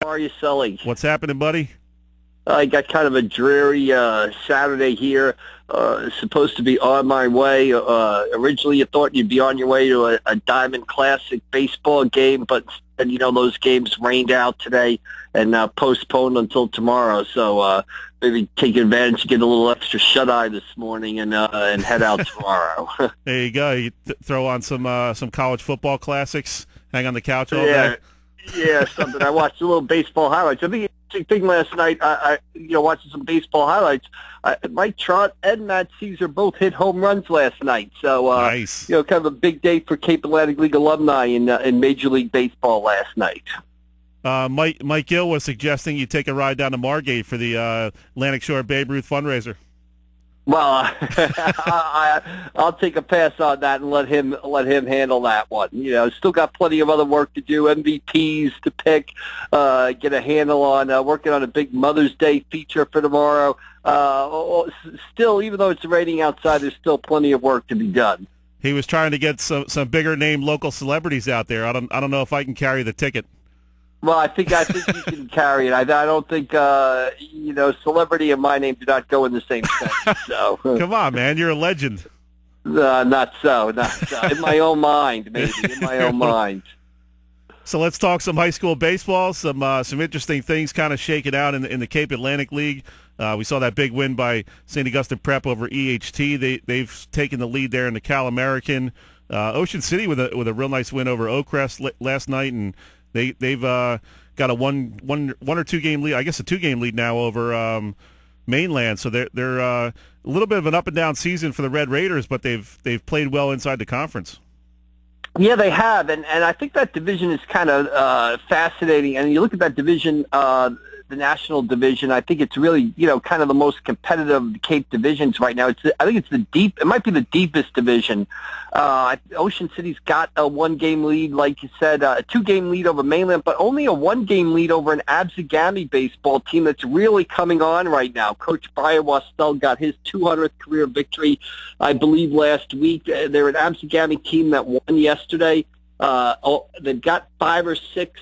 How are you, Sully? What's happening, buddy? I got kind of a dreary Saturday here. Supposed to be on my way. Originally, you thought you'd be on your way to a Diamond Classic baseball game, but those games rained out today and postponed until tomorrow. So maybe take advantage to get a little extra shut-eye this morning and head out tomorrow. There you go. You throw on some college football classics, hang on the couch all day. Yeah, something. I watched a little baseball highlights. I think the interesting thing last night, I watching some baseball highlights, Mike Trout and Matt Caesar both hit home runs last night. So, nice. Kind of a big day for Cape Atlantic League alumni in Major League Baseball last night. Mike Gill was suggesting you take a ride down to Margate for the Atlantic Shore Babe Ruth fundraiser. Well, I'll take a pass on that and let him handle that one. Still got plenty of other work to do, MVPs to pick, get a handle on, working on a big Mother's Day feature for tomorrow. Still, even though it's raining outside, there's still plenty of work to be done. He was trying to get some bigger name local celebrities out there. I don't know if I can carry the ticket. Well, I think you can carry it. I don't think celebrity and my name do not go in the same sentence. So come on, man, you're a legend. Not so. In my own mind, maybe. In my own mind. So let's talk some high school baseball. Some interesting things kind of shaking out in the Cape Atlantic League. We saw that big win by St. Augustine Prep over EHT. They've taken the lead there in the Cal American. Ocean City with a real nice win over Oakcrest last night, and they've got a one or two game lead. I guess a 2-game lead now over Mainland. So they're a little bit of an up and down season for the Red Raiders, but they've played well inside the conference. Yeah, they have, and I think that division is kind of fascinating. And you look at that division, the national division. I think it's really kind of the most competitive of the Cape divisions right now. I think it's it might be the deepest division. Ocean City's got a 1-game lead, like you said, a 2-game lead over Mainland, but only a 1-game lead over an Absegami baseball team that's really coming on right now. Coach Brian Wastel got his 200th career victory, I believe, last week. They're an Absegami team that won yesterday. They've got 5 or 6.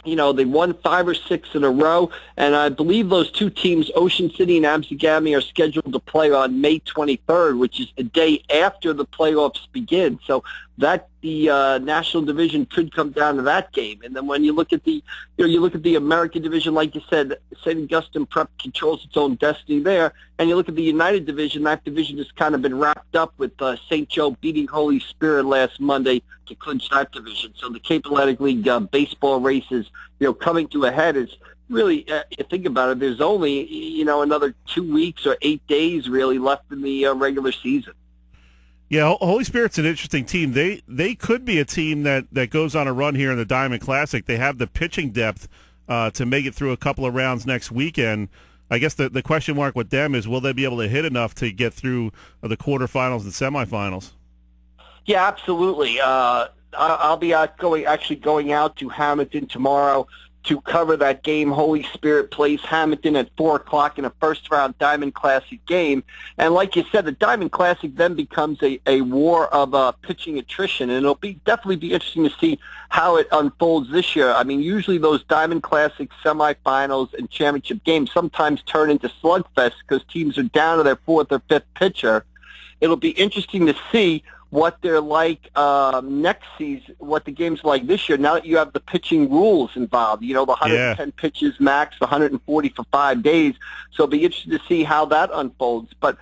They won 5 or 6 in a row, and I believe those two teams, Ocean City and Absegami, are scheduled to play on May 23rd, which is the day after the playoffs begin. So that the national division could come down to that game. And then when you look at the American division, like you said, St. Augustine Prep controls its own destiny there. And you look at the United division, that division has kind of been wrapped up with St. Joe beating Holy Spirit last Monday to clinch that division. So the Cape Atlantic League baseball races, coming to a head is really, you think about it, there's only, another 2 weeks or 8 days really left in the regular season. Yeah, Holy Spirit's an interesting team. They could be a team that goes on a run here in the Diamond Classic. They have the pitching depth to make it through a couple of rounds next weekend. I guess the question mark with them is, will they be able to hit enough to get through the quarterfinals and semifinals? Yeah, absolutely. I'll be going out to Hamilton tomorrow to cover that game. Holy Spirit plays Hamilton at 4 o'clock in a first-round Diamond Classic game. And like you said, the Diamond Classic then becomes a war of pitching attrition, and it'll definitely be interesting to see how it unfolds this year. I mean, usually those Diamond Classic semifinals and championship games sometimes turn into slugfests because teams are down to their 4th or 5th pitcher. It'll be interesting to see what they're like next season, what the game's like this year, now that you have the pitching rules involved, the 110 pitches max, the 140 for 5 days. So it'll be interesting to see how that unfolds. But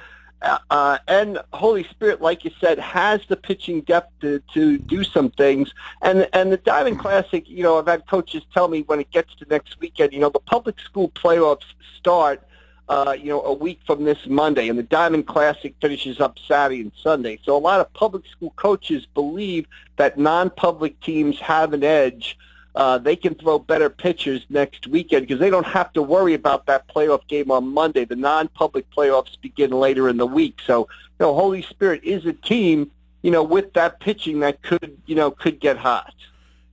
and Holy Spirit, like you said, has the pitching depth to do some things. And the Diamond Classic, I've had coaches tell me when it gets to next weekend, the public school playoffs start a week from this Monday, and the Diamond Classic finishes up Saturday and Sunday. So a lot of public school coaches believe that non-public teams have an edge. They can throw better pitchers next weekend because they don't have to worry about that playoff game on Monday. The non-public playoffs begin later in the week. So, Holy Spirit is a team, with that pitching that could get hot.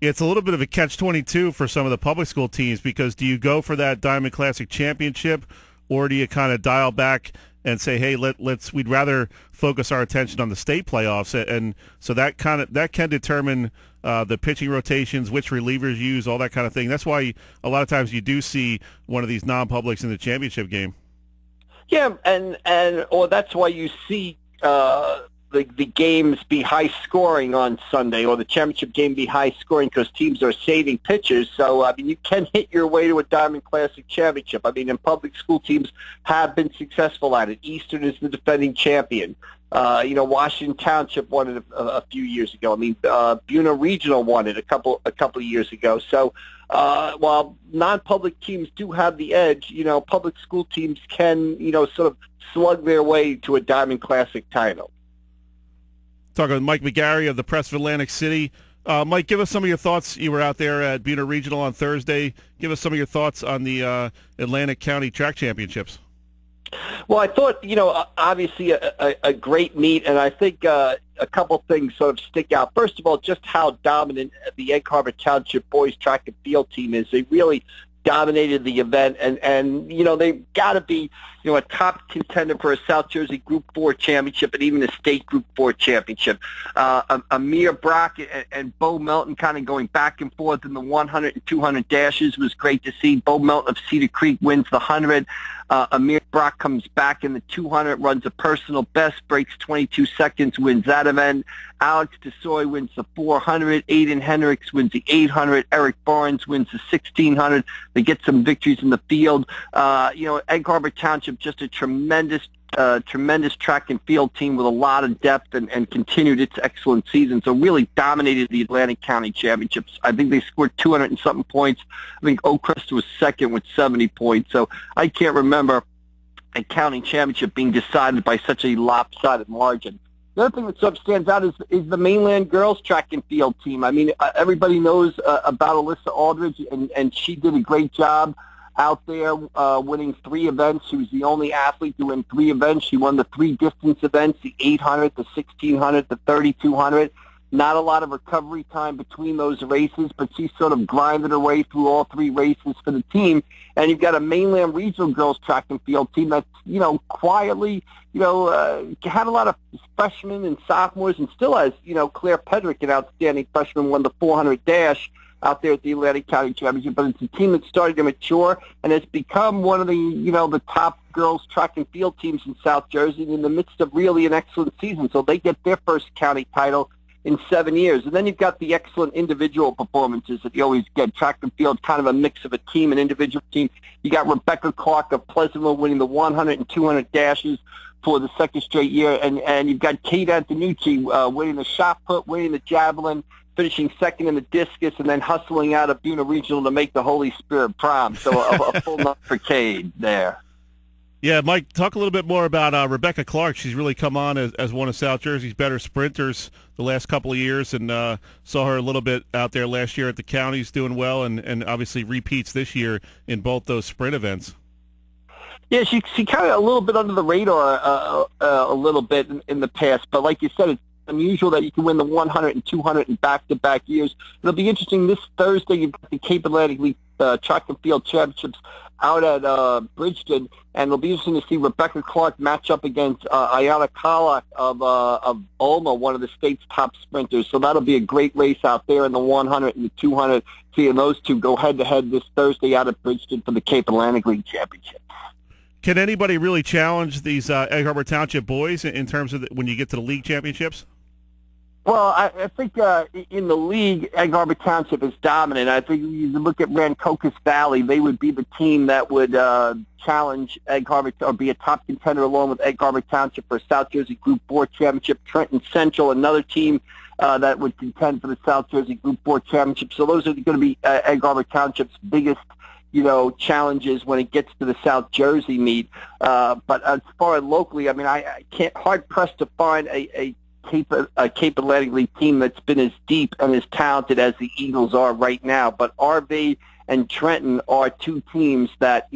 It's a little bit of a catch-22 for some of the public school teams because do you go for that Diamond Classic championship, or do you kind of dial back and say, hey, we'd rather focus our attention on the state playoffs, and so that can determine the pitching rotations, which relievers use, all that kind of thing. That's why a lot of times you do see one of these non-publics in the championship game. Yeah, or that's why you see the games be high scoring on Sunday, or the championship game be high scoring, because teams are saving pitchers. So I mean, you can hit your way to a Diamond Classic championship. I mean, and public school teams have been successful at it. Eastern is the defending champion. Washington Township won it a few years ago. I mean, Buena Regional won it a couple of years ago. So while non-public teams do have the edge, public school teams can, sort of slug their way to a Diamond Classic title. Talking with Mike McGarry of the Press of Atlantic City. Mike, give us some of your thoughts. You were out there at Buena Regional on Thursday. Give us some of your thoughts on the Atlantic County Track Championships. Well, I thought, obviously a great meet, and I think a couple things sort of stick out. First of all, just how dominant the Egg Harbor Township boys track and field team is. They really dominated the event, and they've got to be a top contender for a South Jersey Group 4 championship and even a state Group 4 championship. Amir Brock and Bo Melton kind of going back and forth in the 100 and 200 dashes was great to see. Bo Melton of Cedar Creek wins the 100. Amir Brock comes back in the 200, runs a personal best, breaks 22 seconds, wins that event. Alex DeSoy wins the 400. Aiden Hendricks wins the 800. Eric Barnes wins the 1600. They get some victories in the field. Egg Harbor Township, just a tremendous track and field team with a lot of depth and continued its excellent season. So really dominated the Atlantic County Championships. I think they scored 200 and something points. I think Oak Crest was second with 70 points. So I can't remember a county championship being decided by such a lopsided margin. The other thing that sort of stands out is the mainland girls track and field team. I mean, everybody knows about Alyssa Aldridge, and she did a great job out there winning 3 events. She was the only athlete to win 3 events. She won the 3 distance events, the 800, the 1600, the 3200. Not a lot of recovery time between those races, but she sort of grinded her way through all 3 races for the team. And you've got a mainland regional girls track and field team that's, quietly, had a lot of freshmen and sophomores, and still has, Claire Pedrick, an outstanding freshman, won the 400 dash out there at the Atlantic County Championship. But it's a team that's started to mature and has become one of the, the top girls track and field teams in South Jersey in the midst of really an excellent season. So they get their first county title in 7 years. And then you've got the excellent individual performances that you always get. Track and field, kind of a mix of a team and individual team. You got Rebecca Clark of Pleasantville winning the 100 and 200 dashes for the second straight year. And you've got Kate Antonucci winning the shot put, winning the javelin, finishing second in the discus, and then hustling out of Buena Regional to make the Holy Spirit prom. So a full number for Cade there. Yeah, Mike, talk a little bit more about Rebecca Clark. She's really come on as one of South Jersey's better sprinters the last couple of years, and saw her a little bit out there last year at the counties doing well, and obviously repeats this year in both those sprint events. Yeah, she kind of a little bit under the radar a little bit in the past, but like you said, it's unusual that you can win the 100 and 200 in back-to-back years. It'll be interesting this Thursday. You've got the Cape Atlantic League Track and Field Championships out at Bridgeton, and it'll be interesting to see Rebecca Clark match up against Ayana Kalak of Ulma, one of the state's top sprinters. So that'll be a great race out there in the 100 and the 200, seeing those two go head-to-head this Thursday out at Bridgeton for the Cape Atlantic League Championship. Can anybody really challenge these Egg Harbor Township boys in terms of when you get to the league championships? Well, I think in the league, Egg Harbor Township is dominant. I think you look at Rancocas Valley, they would be the team that would challenge Egg Harbor or be a top contender along with Egg Harbor Township for South Jersey Group 4 Championship. Trenton Central, another team that would contend for the South Jersey Group 4 Championship. So those are going to be Egg Harbor Township's biggest challenges when it gets to the South Jersey meet. But as far as locally, I mean, I can't hard-pressed to find a Cape Atlantic League team that's been as deep and as talented as the Eagles are right now. But RV and Trenton are 2 teams that,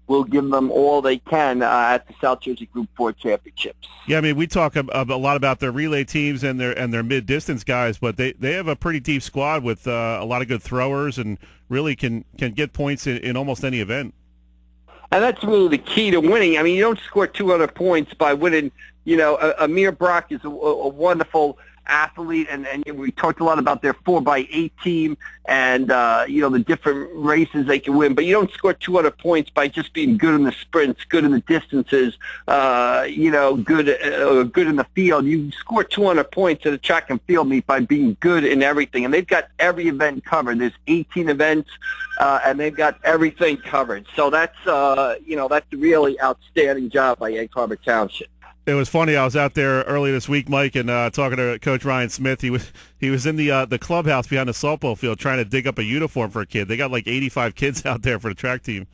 will give them all they can at the South Jersey Group 4 Championships. Yeah, I mean, we talk a lot about their relay teams and their mid-distance guys, but they have a pretty deep squad with a lot of good throwers and really can get points in almost any event. And that's really the key to winning. I mean, you don't score 200 points by winning. You know, Amir Brock is a wonderful athlete, and we talked a lot about their 4x8 team and, you know, the different races they can win. But you don't score 200 points by just being good in the sprints, good in the distances, you know, good in the field. You score 200 points at a track and field meet by being good in everything. And they've got every event covered. There's 18 events, and they've got everything covered. So that's, you know, that's a really outstanding job by Egg Harbor Township. It was funny. I was out there earlier this week, Mike, and talking to Coach Ryan Smith. He was in the clubhouse behind the softball field trying to dig up a uniform for a kid. They got like 85 kids out there for the track team.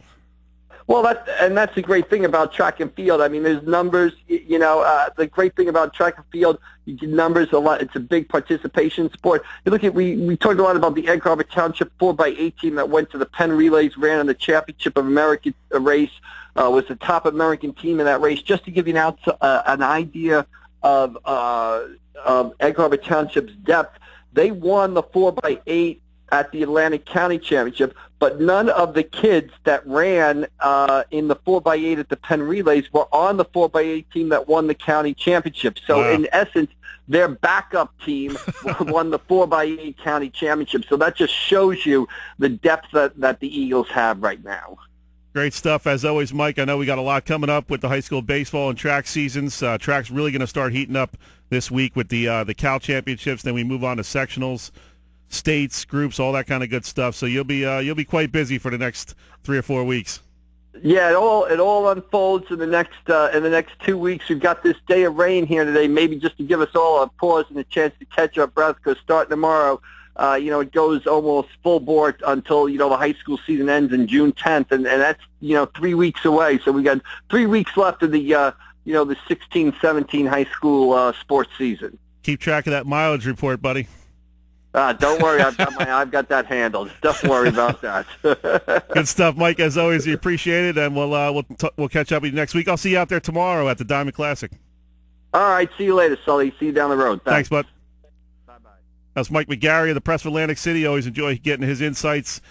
Well, that's the great thing about track and field. I mean, there's numbers. You know, the great thing about track and field, you get numbers a lot. It's a big participation sport. You look at we talked a lot about the Egg Harbor Township 4x8 team that went to the Penn Relays, ran in the Championship of America race. Was the top American team in that race. Just to give you an idea of Egg Harbor Township's depth, they won the 4x8 at the Atlantic County Championship, but none of the kids that ran in the 4x8 at the Penn Relays were on the 4x8 team that won the county championship. So in essence, their backup team won the 4x8 county championship. So that just shows you the depth that the Eagles have right now. Great stuff, as always, Mike. I know we got a lot coming up with the high school baseball and track seasons. Track's really going to start heating up this week with the Cal Championships. Then we move on to sectionals, states, groups, all that kind of good stuff. So you'll be quite busy for the next 3 or 4 weeks. Yeah, it all unfolds in the next 2 weeks. We've got this day of rain here today, maybe just to give us all a pause and a chance to catch our breath, because starting tomorrow, you know, it goes almost full bore until, you know, the high school season ends in June 10th, and that's, you know, 3 weeks away. So we got 3 weeks left of the, you know, the 16-17 high school sports season. Keep track of that mileage report, buddy. Don't worry, I've got that handled. Don't worry about that. Good stuff, Mike. As always, we appreciate it, and we'll catch up with you next week. I'll see you out there tomorrow at the Diamond Classic. All right, see you later, Sully. See you down the road. Thanks bud. Bye-bye. That's Mike McGarry of the Press for Atlantic City. Always enjoy getting his insights.